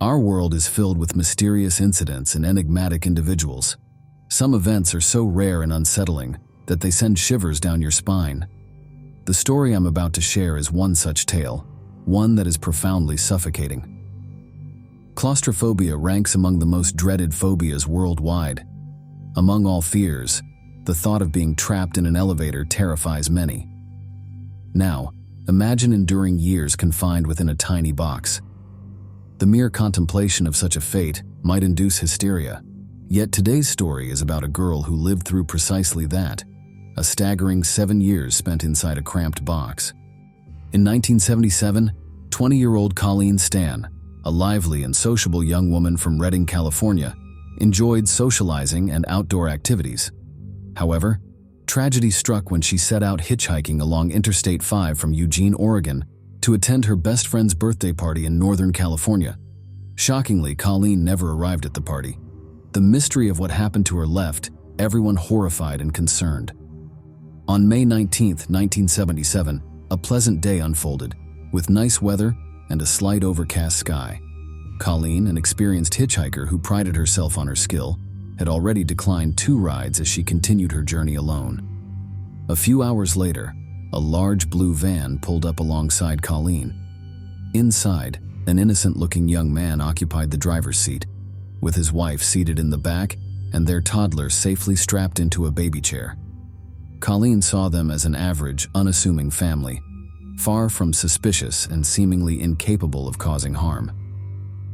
Our world is filled with mysterious incidents and enigmatic individuals. Some events are so rare and unsettling that they send shivers down your spine. The story I'm about to share is one such tale, one that is profoundly suffocating. Claustrophobia ranks among the most dreaded phobias worldwide. Among all fears, the thought of being trapped in an elevator terrifies many. Now, imagine enduring years confined within a tiny box. The mere contemplation of such a fate might induce hysteria. Yet today's story is about a girl who lived through precisely that, a staggering 7 years spent inside a cramped box. In 1977, 20-year-old Colleen Stan, a lively and sociable young woman from Redding, California, enjoyed socializing and outdoor activities. However, tragedy struck when she set out hitchhiking along Interstate 5 from Eugene, Oregon, to attend her best friend's birthday party in Northern California. Shockingly, Colleen never arrived at the party. The mystery of what happened to her left everyone horrified and concerned. On May 19, 1977, a pleasant day unfolded, with nice weather and a slight overcast sky. Colleen, an experienced hitchhiker who prided herself on her skill, had already declined 2 rides as she continued her journey alone. A few hours later, a large blue van pulled up alongside Colleen. Inside, an innocent-looking young man occupied the driver's seat, with his wife seated in the back and their toddler safely strapped into a baby chair. Colleen saw them as an average, unassuming family, far from suspicious and seemingly incapable of causing harm.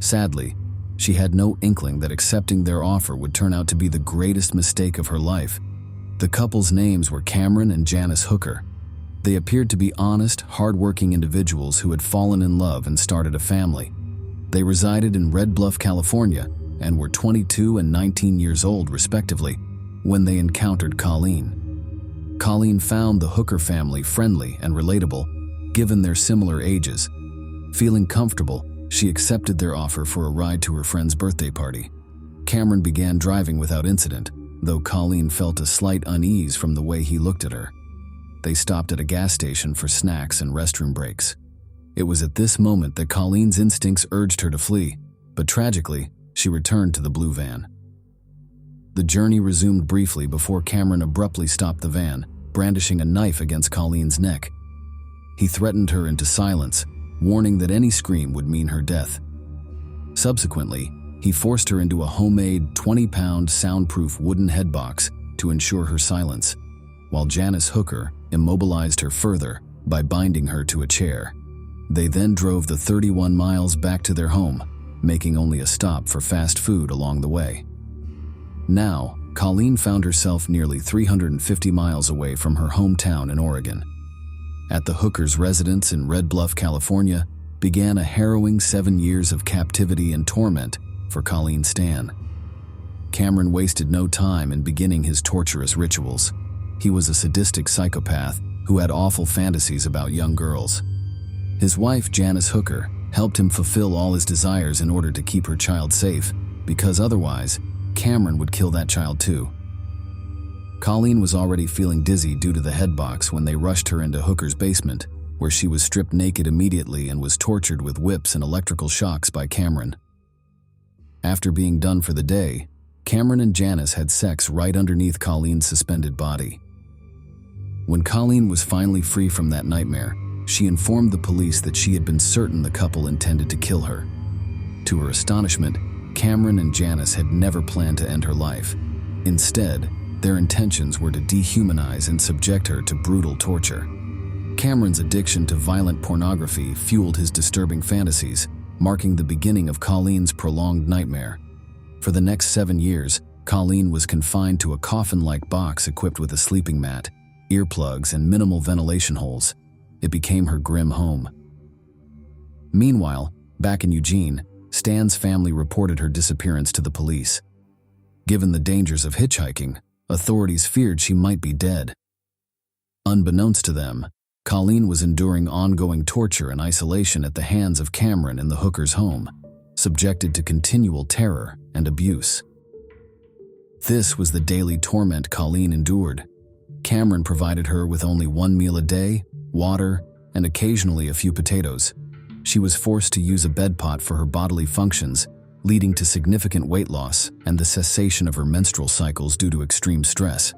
Sadly, she had no inkling that accepting their offer would turn out to be the greatest mistake of her life. The couple's names were Cameron and Janice Hooker. They appeared to be honest, hard-working individuals who had fallen in love and started a family. They resided in Red Bluff, California, and were 22 and 19 years old, respectively, when they encountered Colleen. Colleen found the Hooker family friendly and relatable, given their similar ages. Feeling comfortable, she accepted their offer for a ride to her friend's birthday party. Cameron began driving without incident, though Colleen felt a slight unease from the way he looked at her. They stopped at a gas station for snacks and restroom breaks. It was at this moment that Colleen's instincts urged her to flee, but tragically, she returned to the blue van. The journey resumed briefly before Cameron abruptly stopped the van, brandishing a knife against Colleen's neck. He threatened her into silence, warning that any scream would mean her death. Subsequently, he forced her into a homemade 20-pound soundproof wooden headbox to ensure her silence, while Janice Hooker immobilized her further by binding her to a chair. They then drove the 31 miles back to their home, making only a stop for fast food along the way. Now, Colleen found herself nearly 350 miles away from her hometown in Oregon. At the Hookers' residence in Red Bluff, California, began a harrowing 7 years of captivity and torment for Colleen Stan. Cameron wasted no time in beginning his torturous rituals. He was a sadistic psychopath who had awful fantasies about young girls. His wife, Janice Hooker, helped him fulfill all his desires in order to keep her child safe, because otherwise, Cameron would kill that child too. Colleen was already feeling dizzy due to the headbox when they rushed her into Hooker's basement, where she was stripped naked immediately and was tortured with whips and electrical shocks by Cameron. After being done for the day, Cameron and Janice had sex right underneath Colleen's suspended body. When Colleen was finally free from that nightmare, she informed the police that she had been certain the couple intended to kill her. To her astonishment, Cameron and Janice had never planned to end her life. Instead, their intentions were to dehumanize and subject her to brutal torture. Cameron's addiction to violent pornography fueled his disturbing fantasies, marking the beginning of Colleen's prolonged nightmare. For the next 7 years, Colleen was confined to a coffin-like box equipped with a sleeping mat, earplugs, and minimal ventilation holes. It became her grim home. Meanwhile, back in Eugene, Stan's family reported her disappearance to the police. Given the dangers of hitchhiking, authorities feared she might be dead. Unbeknownst to them, Colleen was enduring ongoing torture and isolation at the hands of Cameron in the Hooker's home, subjected to continual terror and abuse. This was the daily torment Colleen endured. Cameron provided her with only 1 meal a day, water, and occasionally a few potatoes. She was forced to use a bedpot for her bodily functions, leading to significant weight loss and the cessation of her menstrual cycles due to extreme stress.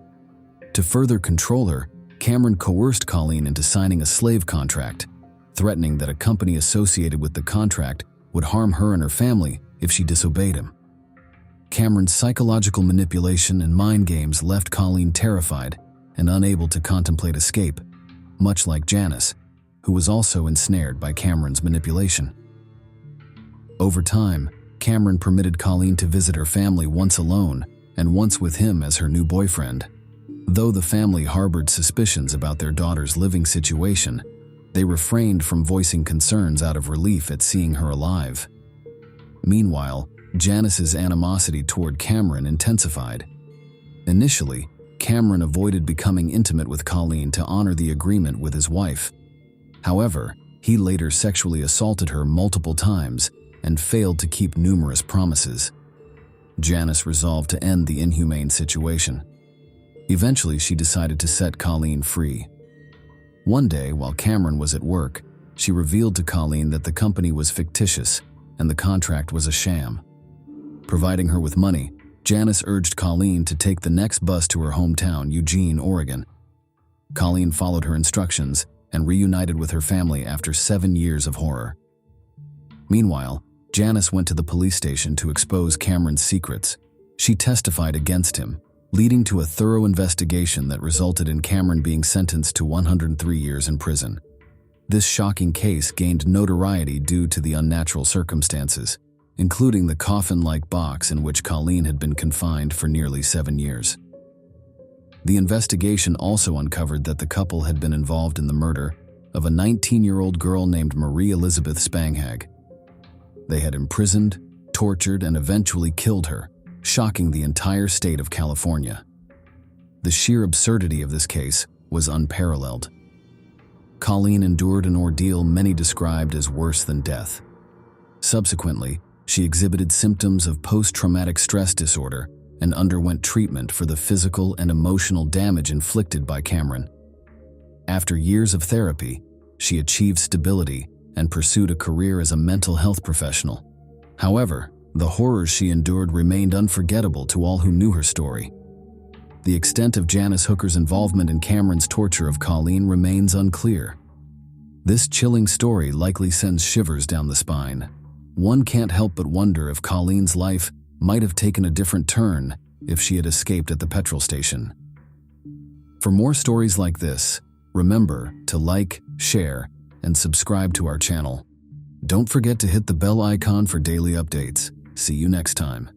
To further control her, Cameron coerced Colleen into signing a slave contract, threatening that a company associated with the contract would harm her and her family if she disobeyed him. Cameron's psychological manipulation and mind games left Colleen terrified and unable to contemplate escape, much like Janice, who was also ensnared by Cameron's manipulation. Over time, Cameron permitted Colleen to visit her family once alone and once with him as her new boyfriend. Though the family harbored suspicions about their daughter's living situation, they refrained from voicing concerns out of relief at seeing her alive. Meanwhile, Janice's animosity toward Cameron intensified. Initially, Cameron avoided becoming intimate with Colleen to honor the agreement with his wife. However, he later sexually assaulted her multiple times and failed to keep numerous promises. Janice resolved to end the inhumane situation. Eventually, she decided to set Colleen free. One day, while Cameron was at work, she revealed to Colleen that the company was fictitious and the contract was a sham. Providing her with money, Janice urged Colleen to take the next bus to her hometown, Eugene, Oregon. Colleen followed her instructions and reunited with her family after 7 years of horror. Meanwhile, Janice went to the police station to expose Cameron's secrets. She testified against him, leading to a thorough investigation that resulted in Cameron being sentenced to 103 years in prison. This shocking case gained notoriety due to the unnatural circumstances, including the coffin-like box in which Colleen had been confined for nearly 7 years. The investigation also uncovered that the couple had been involved in the murder of a 19-year-old girl named Marie Elizabeth Spanghag. They had imprisoned, tortured, and eventually killed her, shocking the entire state of California. The sheer absurdity of this case was unparalleled. Colleen endured an ordeal many described as worse than death. Subsequently, she exhibited symptoms of post-traumatic stress disorder and underwent treatment for the physical and emotional damage inflicted by Cameron. After years of therapy, she achieved stability and pursued a career as a mental health professional. However, the horrors she endured remained unforgettable to all who knew her story. The extent of Janice Hooker's involvement in Cameron's torture of Colleen remains unclear. This chilling story likely sends shivers down the spine. One can't help but wonder if Colleen's life might have taken a different turn if she had escaped at the petrol station. For more stories like this, remember to like, share, and subscribe to our channel. Don't forget to hit the bell icon for daily updates. See you next time.